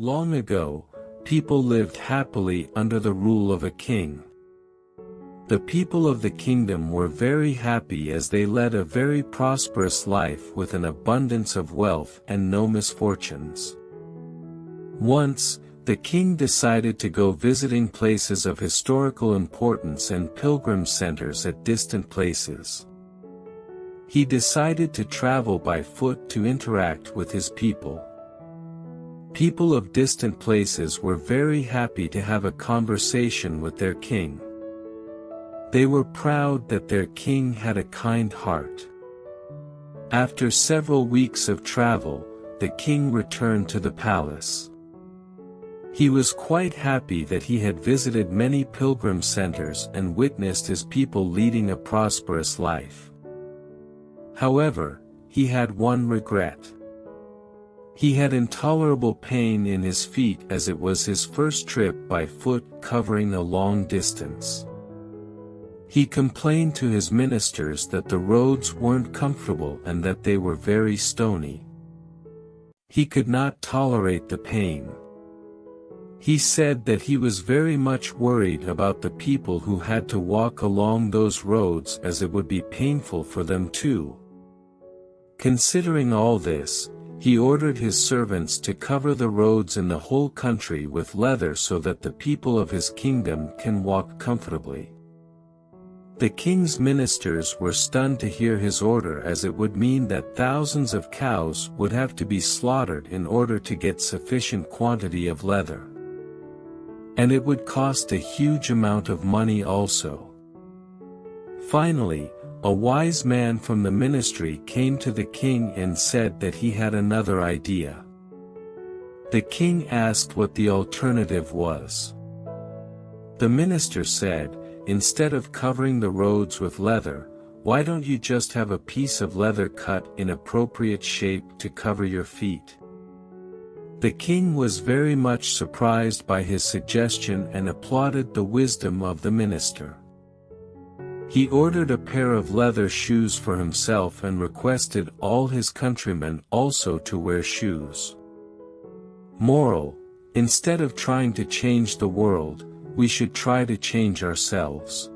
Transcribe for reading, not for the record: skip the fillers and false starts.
Long ago, people lived happily under the rule of a king. The people of the kingdom were very happy as they led a very prosperous life with an abundance of wealth and no misfortunes. Once, the king decided to go visiting places of historical importance and pilgrim centers at distant places. He decided to travel by foot to interact with his people. People of distant places were very happy to have a conversation with their king. They were proud that their king had a kind heart. After several weeks of travel, the king returned to the palace. He was quite happy that he had visited many pilgrim centers and witnessed his people leading a prosperous life. However, he had one regret. He had intolerable pain in his feet as it was his first trip by foot covering a long distance. He complained to his ministers that the roads weren't comfortable and that they were very stony. He could not tolerate the pain. He said that he was very much worried about the people who had to walk along those roads as it would be painful for them too. Considering all this, he ordered his servants to cover the roads in the whole country with leather so that the people of his kingdom can walk comfortably. The king's ministers were stunned to hear his order, as it would mean that thousands of cows would have to be slaughtered in order to get sufficient quantity of leather. And it would cost a huge amount of money also. Finally, a wise man from the ministry came to the king and said that he had another idea. The king asked what the alternative was. The minister said, "Instead of covering the roads with leather, why don't you just have a piece of leather cut in appropriate shape to cover your feet?" The king was very much surprised by his suggestion and applauded the wisdom of the minister. He ordered a pair of leather shoes for himself and requested all his countrymen also to wear shoes. Moral: instead of trying to change the world, we should try to change ourselves.